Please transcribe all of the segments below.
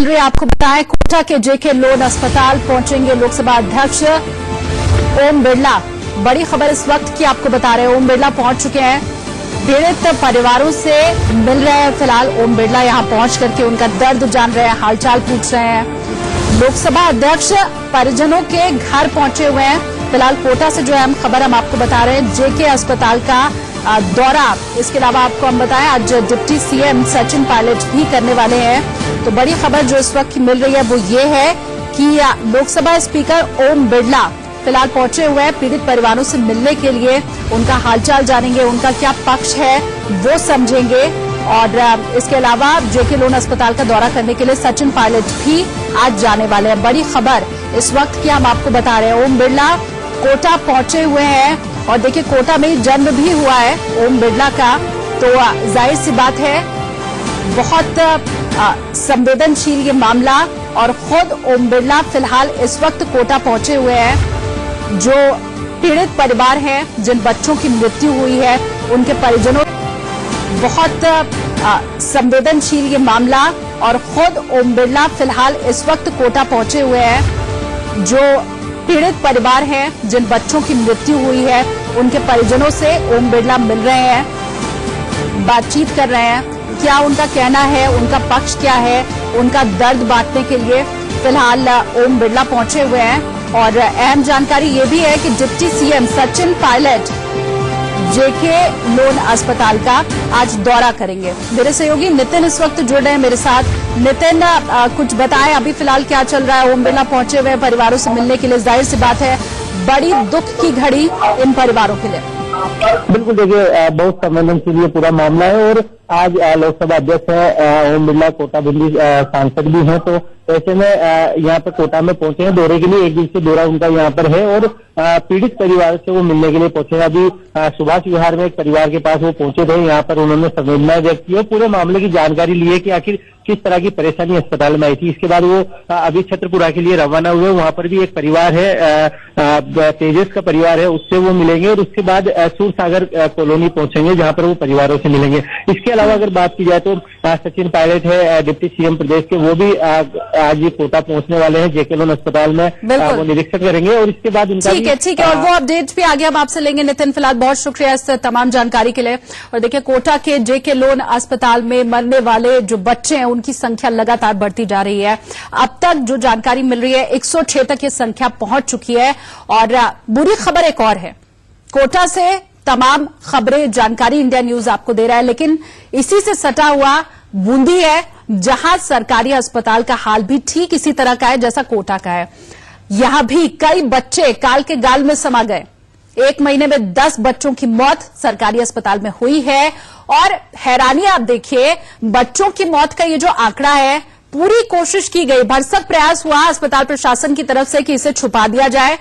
रही है आपको बताएं, कोटा के जेके लोन अस्पताल पहुंचेंगे लोकसभा अध्यक्ष ओम बिरला। बड़ी खबर इस वक्त की आपको बता रहे हैं, ओम बिरला पहुंच चुके हैं, पीड़ित परिवारों से मिल रहे हैं। फिलहाल ओम बिरला यहां पहुंच करके उनका दर्द जान रहे हैं, हालचाल पूछ रहे हैं। लोकसभा अध्यक्ष परिजनों के घर पहुंचे हुए हैं। फिलहाल कोटा से जो अहम खबर हम आपको बता रहे हैं, जेके अस्पताल का दौरा। इसके अलावा आपको हम बताएं, आज डिप्टी सीएम सचिन पायलट भी करने वाले हैं। तो बड़ी खबर जो इस वक्त मिल रही है वो ये है कि लोकसभा स्पीकर ओम बिरला फिलहाल पहुंचे हुए हैं, पीड़ित परिवारों से मिलने के लिए उनका हालचाल जानेंगे, उनका क्या पक्ष है वो समझेंगे। और इसके अलावा जेके लोन अस्पताल का दौरा करने के लिए सचिन पायलट भी आज जाने वाले हैं। बड़ी खबर इस वक्त की हम आपको बता रहे हैं, ओम बिरला कोटा पहुंचे हुए हैं। और देखिए, कोटा में ही जन्म भी हुआ है ओम बिरला का, तो जाहिर सी बात है बहुत संवेदनशील ये मामला। और खुद ओम बिरला फिलहाल इस वक्त कोटा पहुंचे हुए हैं। जो पीड़ित परिवार हैं, जिन बच्चों की मृत्यु हुई है, उनके परिजनों, बहुत संवेदनशील ये मामला। और खुद ओम बिरला फिलहाल इस वक्त कोटा पहुंचे हुए हैं। जो पीड़ित परिवार हैं, जिन बच्चों की मृत्यु हुई है, उनके परिजनों से ओम बिरला मिल रहे हैं, बातचीत कर रहे हैं। क्या उनका कहना है, उनका पक्ष क्या है, उनका दर्द बांटने के लिए फिलहाल ओम बिरला पहुंचे हुए हैं। और अहम जानकारी ये भी है कि डिप्टी सीएम सचिन पायलट जेके लोन अस्पताल का आज दौरा करेंगे। मेरे सहयोगी नितिन इस वक्त जुड़ रहे हैं मेरे साथ। नितिन, कुछ बताएं, अभी फिलहाल क्या चल रहा है? ओम बिरला पहुंचे हुए परिवारों से मिलने के लिए, जाहिर सी बात है बड़ी दुख की घड़ी इन परिवारों के लिए। बिल्कुल, देखिए बहुत संवेदनशील ये पूरा मामला है। और आज लोकसभा अध्यक्ष है ओम बिरला, कोटा दिल्ली सांसद भी हैं, तो ऐसे में यहाँ पर कोटा में पहुंचे हैं दौरे के लिए। एक दिवसीय दौरा उनका यहाँ पर है और पीड़ित परिवार से वो मिलने के लिए पहुंचे हैं। अभी सुभाष विहार में एक परिवार के पास वो पहुंचे थे, यहाँ पर उन्होंने संवेदनाएं व्यक्त की और पूरे मामले की जानकारी ली है कि आखिर किस तरह की परेशानी अस्पताल में आई थी। इसके बाद वो अभी छत्रपुरा के लिए रवाना हुए। वहां पर भी एक परिवार है, तेजस का परिवार है, उससे वो मिलेंगे और उसके बाद सूरसागर कॉलोनी पहुंचेंगे, जहां पर वो परिवारों से मिलेंगे। इसके अलावा अगर बात की जाए तो सचिन पायलट है, डिप्टी सीएम प्रदेश के, वो भी आज ये कोटा पहुंचने वाले हैं। जेके लोन अस्पताल में वो निरीक्षण करेंगे और इसके बाद उनका ठीक है। और वो अपडेट भी आगे हम आपसे लेंगे। नितिन, फिलहाल बहुत शुक्रिया इस तमाम जानकारी के लिए। और देखिए, कोटा के जेके लोन अस्पताल में मरने वाले जो बच्चे हैं, उनकी संख्या लगातार बढ़ती जा रही है। अब तक जो जानकारी मिल रही है, 106 तक ये संख्या पहुंच चुकी है। और बुरी खबर एक और है, कोटा से तमाम खबरें, जानकारी इंडिया न्यूज आपको दे रहा है, लेकिन इसी से सटा हुआ बूंदी है, जहां सरकारी अस्पताल का हाल भी ठीक इसी तरह का है जैसा कोटा का है। यहां भी कई बच्चे काल के गाल में समा गए। 1 महीने में 10 बच्चों की मौत सरकारी अस्पताल में हुई है। और हैरानी आप देखिए, बच्चों की मौत का ये जो आंकड़ा है, पूरी कोशिश की गई, भरसक प्रयास हुआ अस्पताल प्रशासन की तरफ से कि इसे छुपा दिया जाए।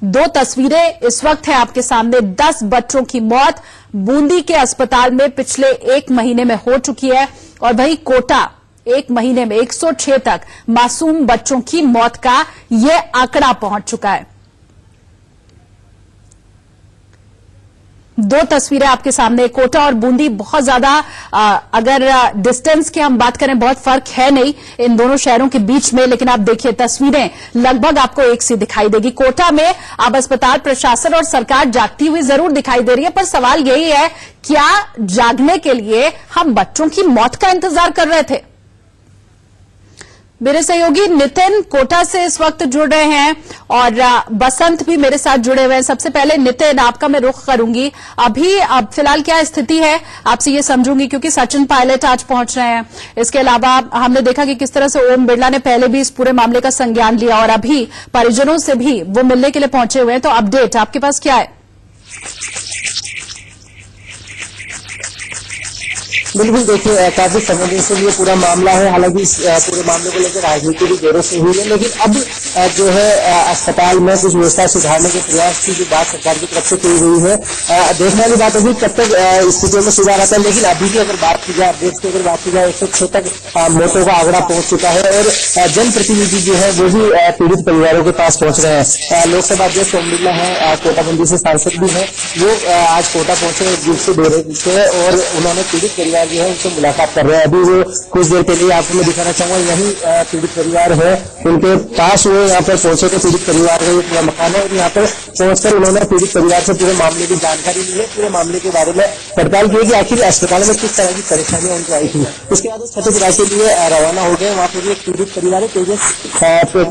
2 तस्वीरें इस वक्त है आपके सामने। 10 बच्चों की मौत बूंदी के अस्पताल में पिछले 1 महीने में हो चुकी है। और वही कोटा 1 महीने में 106 तक मासूम बच्चों की मौत का ये आंकड़ा पहुंच चुका है। 2 तस्वीरें आपके सामने, कोटा और बूंदी। बहुत ज्यादा अगर डिस्टेंस की हम बात करें, बहुत फर्क है नहीं इन दोनों शहरों के बीच में, लेकिन आप देखिए तस्वीरें लगभग आपको एक सी दिखाई देगी। कोटा में अब अस्पताल प्रशासन और सरकार जागती हुई जरूर दिखाई दे रही है, पर सवाल यही है, क्या जागने के लिए हम बच्चों की मौत का इंतजार कर रहे थे? मेरे सहयोगी नितिन कोटा से इस वक्त जुड़ रहे हैं और बसंत भी मेरे साथ जुड़े हुए हैं। सबसे पहले नितिन, आपका मैं रुख करूंगी। अभी अब फिलहाल क्या स्थिति है, आपसे ये समझूंगी, क्योंकि सचिन पायलट आज पहुंच रहे हैं। इसके अलावा हमने देखा कि किस तरह से ओम बिरला ने पहले भी इस पूरे मामले का संज्ञान लिया और अभी परिजनों से भी वो मिलने के लिए पहुंचे हुए हैं। तो अपडेट आपके पास क्या है? बिल्कुल, देखिए काफी संवेदनशील ये पूरा मामला है। हालांकि इस पूरे मामले को लेकर राजनीति भी जोरों से हुई है, लेकिन अब जो है अस्पताल में कुछ व्यवस्था सुधारने के प्रयास की जो बात सरकार की तरफ से की गई है, देखने वाली बात होगी कब तक स्थितियों में सुधार आता है। लेकिन अभी भी अगर बात की जाए, अपडेट्स की अगर बात की जाए, 106 तक मौतों का आंकड़ा पहुंच चुका है और जनप्रतिनिधि जो है वो भी पीड़ित परिवारों के पास पहुंच रहे हैं। लोकसभा अध्यक्ष ओम बिरला है, कोटाबंदी से सांसद भी है, वो आज कोटा पहुंचे एक दिवसीय दौरे से और उन्होंने पीड़ित परिवार पत्रकार जो है उनसे मुलाकात कर रहे हैं। अभी वो कुछ देर के लिए आपको मैं दिखाना चाहूंगा, यही पीड़ित परिवार है, उनके पास वो यहाँ पर पहुंचे थे। पीड़ित परिवार का पूरा मकान है और यहाँ पर पहुंचकर उन्होंने पीड़ित परिवार से पूरे मामले की जानकारी ली है, पूरे मामले के बारे में पड़ताल की कि आखिर अस्पताल में किस तरह की परेशानियां उनको आई थी। उसके बाद छत्तीसगढ़ के लिए रवाना हो गए। वहाँ पर एक पीड़ित परिवार है, तेजस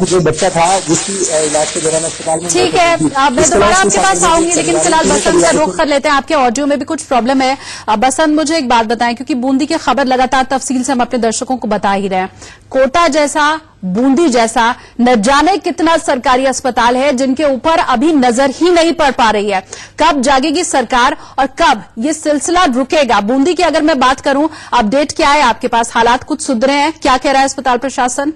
जो बच्चा था जिसकी इलाज के दौरान अस्पताल में। ठीक है, मैं दोबारा आपके पास आऊंगी, लेकिन फिलहाल बसंत का रुख कर लेते हैं। आपके ऑडियो में भी कुछ प्रॉब्लम है। बसंत, मुझे एक बात बताएं, क्योंकि बूंदी की खबर लगातार तफसील से हम अपने दर्शकों को बता ही रहे हैं। कोटा जैसा, बूंदी जैसा न जाने कितना सरकारी अस्पताल है जिनके ऊपर अभी नजर ही नहीं पड़ पा रही है। कब जागेगी सरकार और कब ये सिलसिला रुकेगा? बूंदी की अगर मैं बात करूं, अपडेट क्या है आपके पास? हालात कुछ सुधरे हैं? क्या कह रहा है अस्पताल प्रशासन?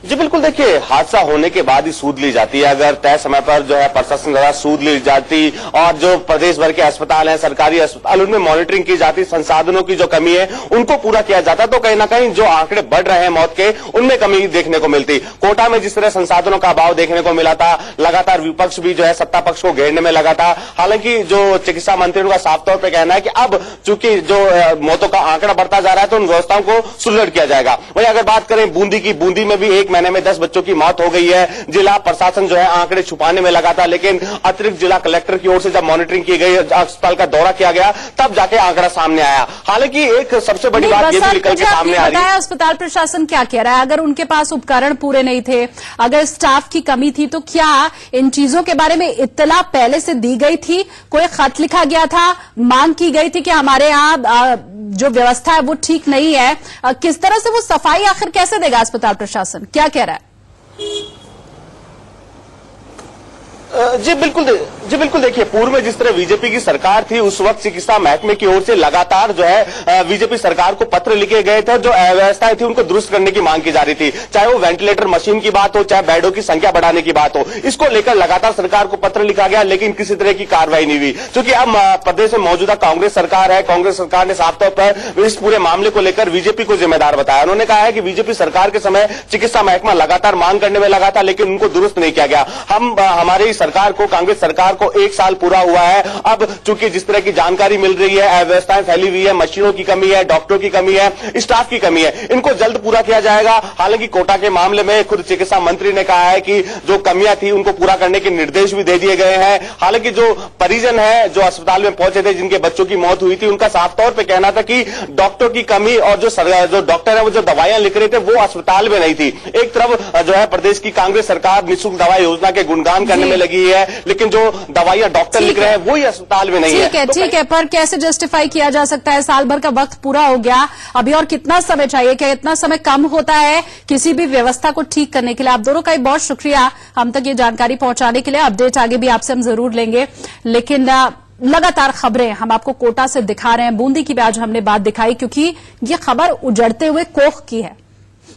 जी बिल्कुल, देखिए, हादसा होने के बाद ही सूद ली जाती है। अगर तय समय पर जो है प्रशासन द्वारा सूद ली जाती और जो प्रदेश भर के अस्पताल हैं, सरकारी अस्पताल, उनमें मॉनिटरिंग की जाती, संसाधनों की जो कमी है उनको पूरा किया जाता, तो कहीं ना कहीं जो आंकड़े बढ़ रहे हैं मौत के, उनमें कमी देखने को मिलती। कोटा में जिस तरह संसाधनों का अभाव देखने को मिला था, लगातार विपक्ष भी जो है सत्ता पक्ष को घेरने में लगा था। हालांकि जो चिकित्सा मंत्री उनका साफ तौर पर कहना है कि अब चूंकि जो मौतों का आंकड़ा बढ़ता जा रहा है तो उन व्यवस्थाओं को सुदृढ़ किया जाएगा। वहीं अगर बात करें बूंदी की, बूंदी में भी एक महीने में 10 बच्चों की मौत हो गई है। जिला प्रशासन जो है आंकड़े छुपाने में लगा था, लेकिन अतिरिक्त जिला कलेक्टर की ओर से जब मॉनिटरिंग की गई, अस्पताल का दौरा किया गया, तब जाके आंकड़ा सामने आया। हालांकि एक सबसे बड़ी बात ये भी निकल के सामने आ रही है, अस्पताल प्रशासन क्या कह रहा है? अगर उनके पास उपकरण पूरे नहीं थे, अगर स्टाफ की कमी थी, तो क्या इन चीजों के बारे में इत्तला पहले से दी गई थी? कोई खत लिखा गया था, मांग की गई थी कि हमारे यहाँ जो व्यवस्था है वो ठीक नहीं है? किस तरह से वो सफाई आखिर कैसे देगा अस्पताल प्रशासन? क्या कह रहा है? जी बिल्कुल, देखिए, पूर्व में जिस तरह बीजेपी की सरकार थी, उस वक्त चिकित्सा महकमे की ओर से लगातार जो है बीजेपी सरकार को पत्र लिखे गए थे। जो अव्यवस्थाएं थी उनको दुरुस्त करने की मांग की जा रही थी, चाहे वो वेंटिलेटर मशीन की बात हो, चाहे बेडों की संख्या बढ़ाने की बात हो। इसको लेकर लगातार सरकार को पत्र लिखा गया, लेकिन किसी तरह की कार्रवाई नहीं हुई। क्योंकि अब प्रदेश में मौजूदा कांग्रेस सरकार है, कांग्रेस सरकार ने साफ तौर पर इस पूरे मामले को लेकर बीजेपी को जिम्मेदार बताया। उन्होंने कहा है कि बीजेपी सरकार के समय चिकित्सा महकमा लगातार मांग करने में लगा था, लेकिन उनको दुरुस्त नहीं किया गया। हमारी सरकार को, कांग्रेस सरकार को 1 साल पूरा हुआ है। अब चूंकि जिस तरह की जानकारी मिल रही है, अव्यवस्थाएं फैली हुई है, मशीनों की कमी है, डॉक्टरों की कमी है, स्टाफ की कमी है, इनको जल्द पूरा किया जाएगा। हालांकि कोटा के मामले में खुद चिकित्सा मंत्री ने कहा है कि जो कमियां थी उनको पूरा करने के निर्देश भी दे दिए गए हैं। हालांकि जो परिजन है जो अस्पताल में पहुंचे थे, जिनके बच्चों की मौत हुई थी, उनका साफ तौर पर कहना था कि डॉक्टरों की कमी और जो डॉक्टर है वो जो दवाइयां लिख रहे थे वो अस्पताल में नहीं थी। एक तरफ जो है प्रदेश की कांग्रेस सरकार निःशुल्क दवा योजना के गुणगान करने में लगी है, लेकिन जो दवाइयां डॉक्टर लिख रहे हैं वही अस्पताल में नहीं है। ठीक है, पर कैसे जस्टिफाई किया जा सकता है? साल भर का वक्त पूरा हो गया, अभी और कितना समय चाहिए? क्या इतना समय कम होता है किसी भी व्यवस्था को ठीक करने के लिए? आप दोनों का भी बहुत शुक्रिया हम तक ये जानकारी पहुंचाने के लिए। अपडेट आगे भी आपसे हम जरूर लेंगे, लेकिन लगातार खबरें हम आपको कोटा से दिखा रहे हैं। बूंदी की भी आज हमने बात दिखाई, क्योंकि ये खबर उजड़ते हुए कोख की है।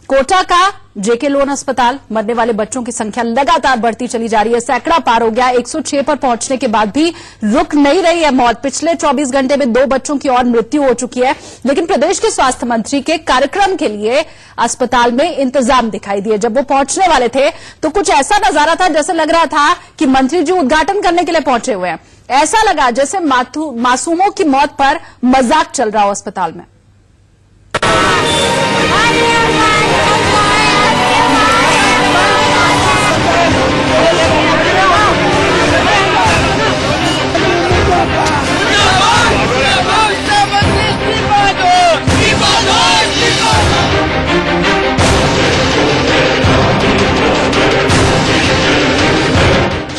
कोटा का जेके लोन अस्पताल, मरने वाले बच्चों की संख्या लगातार बढ़ती चली जा रही है, सैकड़ा पार हो गया। 106 पर पहुंचने के बाद भी रुक नहीं रही है मौत। पिछले 24 घंटे में 2 बच्चों की और मृत्यु हो चुकी है, लेकिन प्रदेश के स्वास्थ्य मंत्री के कार्यक्रम के लिए अस्पताल में इंतजाम दिखाई दिए। जब वो पहुंचने वाले थे तो कुछ ऐसा नजारा था जैसे लग रहा था कि मंत्री जी उद्घाटन करने के लिए पहुंचे हुए हैं। ऐसा लगा जैसे मासूमों की मौत पर मजाक चल रहा हो अस्पताल में।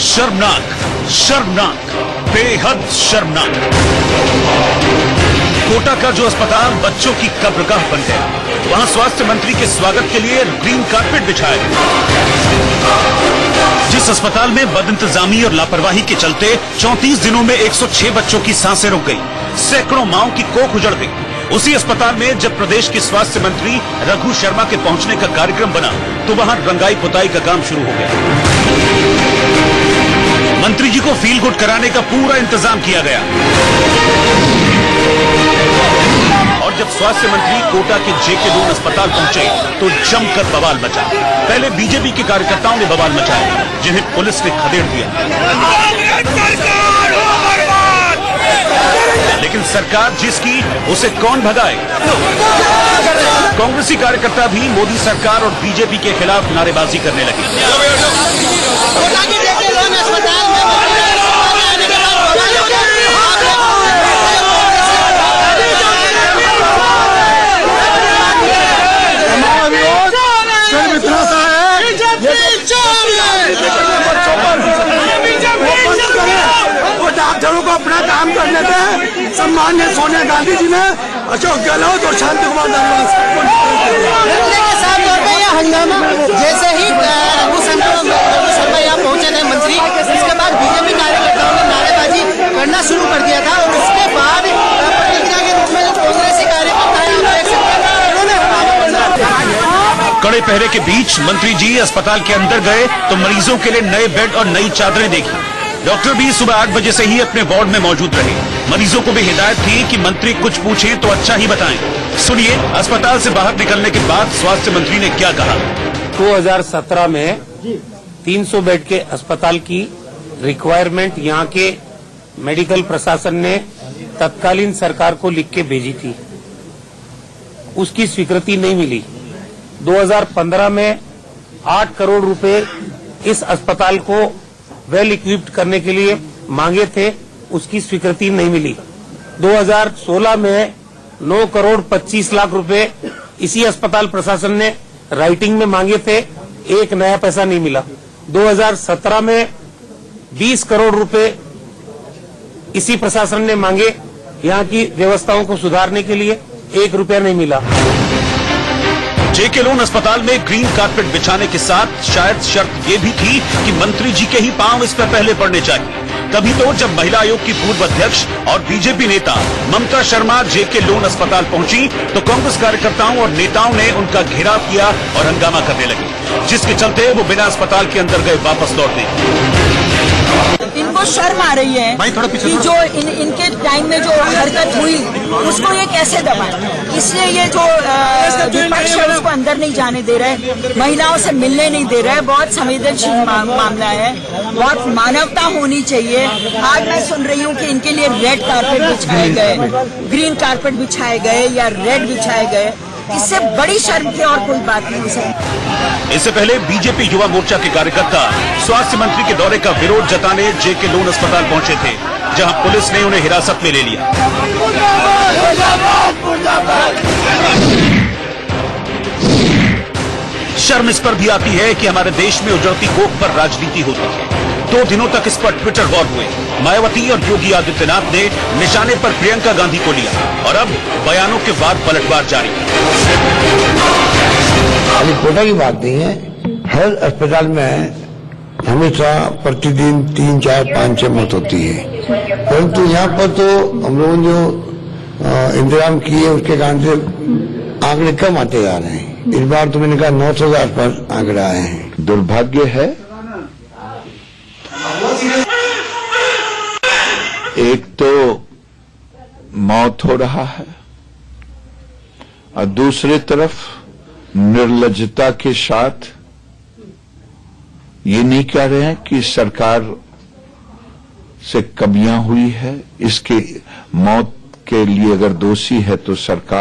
शर्मनाक, शर्मनाक, बेहद शर्मनाक। कोटा का जो अस्पताल बच्चों की कब्रगाह बन गया, वहां स्वास्थ्य मंत्री के स्वागत के लिए ग्रीन कारपेट बिछाया गया। जिस अस्पताल में बदइंतजामी और लापरवाही के चलते 34 दिनों में 106 बच्चों की सांसें रुक गई, सैकड़ों माओं की कोख उजड़ गई, उसी अस्पताल में जब प्रदेश के स्वास्थ्य मंत्री रघु शर्मा के पहुंचने का कार्यक्रम बना तो वहां रंगाई पुताई का काम शुरू हो गया। मंत्री जी को फील गुड कराने का पूरा इंतजाम किया गया और जब स्वास्थ्य मंत्री कोटा के जेके लोन अस्पताल पहुंचे तो जमकर बवाल मचा। पहले बीजेपी के कार्यकर्ताओं ने बवाल मचाया, जिन्हें पुलिस ने खदेड़ दिया। लेकिन सरकार जिसकी उसे कौन भगाए। कांग्रेसी कार्यकर्ता भी मोदी सरकार और बीजेपी के खिलाफ नारेबाजी करने लगे। डॉक्टरों को अपना काम करने दें। सम्माननीय सोनिया गांधी जी ने अशोक गहलोत और शांति कुमार धारीवाल के साथ तौर पे यह हंगामा जैसे ही रघु शर्मा यहाँ पहुंचे थे मंत्री, उसके बाद बीजेपी कार्यकर्ताओं ने नारेबाजी करना शुरू कर दिया था और उसके बाद प्रतिक्रिया के रूप में जो कांग्रेसी कार्यकर्ता है देख सकते हैं उन्होंने हंगामा। कड़े पहरे के बीच मंत्री जी अस्पताल के अंदर गए तो मरीजों के लिए नए बेड और नई चादरें देखी। डॉक्टर भी सुबह 8 बजे से ही अपने वार्ड में मौजूद रहे। मरीजों को भी हिदायत थी कि मंत्री कुछ पूछें तो अच्छा ही बताएं। सुनिए अस्पताल से बाहर निकलने के बाद स्वास्थ्य मंत्री ने क्या कहा। 2017 में 300 बेड के अस्पताल की रिक्वायरमेंट यहाँ के मेडिकल प्रशासन ने तत्कालीन सरकार को लिख के भेजी थी, उसकी स्वीकृति नहीं मिली। 2015 में 8 करोड़ रुपए इस अस्पताल को वेल इक्विप्ड करने के लिए मांगे थे, उसकी स्वीकृति नहीं मिली। 2016 में 9 करोड़ 25 लाख रुपए इसी अस्पताल प्रशासन ने राइटिंग में मांगे थे, एक नया पैसा नहीं मिला। 2017 में 20 करोड़ रुपए इसी प्रशासन ने मांगे यहाँ की व्यवस्थाओं को सुधारने के लिए, 1 रुपया नहीं मिला। जेके लोन अस्पताल में ग्रीन कारपेट बिछाने के साथ शायद शर्त ये भी थी कि मंत्री जी के ही पांव इस पर पहले पड़ने चाहिए। तभी तो जब महिला आयोग की पूर्व अध्यक्ष और बीजेपी नेता ममता शर्मा जेके लोन अस्पताल पहुंची तो कांग्रेस कार्यकर्ताओं और नेताओं ने उनका घेराव किया और हंगामा करने लगे, जिसके चलते वो बिना अस्पताल के अंदर गए वापस लौटने। इनको शर्म आ रही है कि जो इनके टाइम में जो हरकत हुई उसको ये कैसे दबाए, इसलिए ये जो विपक्ष है उसको अंदर नहीं जाने दे रहे, महिलाओं से मिलने नहीं दे रहे। बहुत संवेदनशील मामला है, बहुत मानवता होनी चाहिए। आज मैं सुन रही हूँ कि इनके लिए रेड कारपेट बिछाए गए, ग्रीन कारपेट बिछाए गए या रेड बिछाए गए, इससे बड़ी शर्म की और कोई बात नहीं हो सकती। इससे पहले बीजेपी युवा मोर्चा के कार्यकर्ता स्वास्थ्य मंत्री के दौरे का विरोध जताने जेके लोन अस्पताल पहुंचे थे, जहां पुलिस ने उन्हें हिरासत में ले लिया। शर्म इस पर भी आती है कि हमारे देश में उजड़ती कोख पर राजनीति होती है। 2 दिनों तक इस पर ट्विटर वॉर हुए। मायावती और योगी आदित्यनाथ ने निशाने पर प्रियंका गांधी को लिया और अब बयानों के बाद पलटवार जारी। खाली कोटा की बात नहीं है, हर अस्पताल में हमेशा प्रतिदिन 3, 4, 5, 6 मौत होती है, परंतु यहाँ पर तो हम लोगों ने जो इंतजाम किए उसके कारण से आंकड़े कम आते जा रहे हैं। इस बार तो मैंने कहा 900 के आसपास आंकड़े आए हैं। दुर्भाग्य है, एक तो मौत हो रहा है और दूसरी तरफ निर्लज्जता के साथ ये नहीं कह रहे हैं कि सरकार से कमियां हुई है, इसके मौत के लिए अगर दोषी है तो सरकार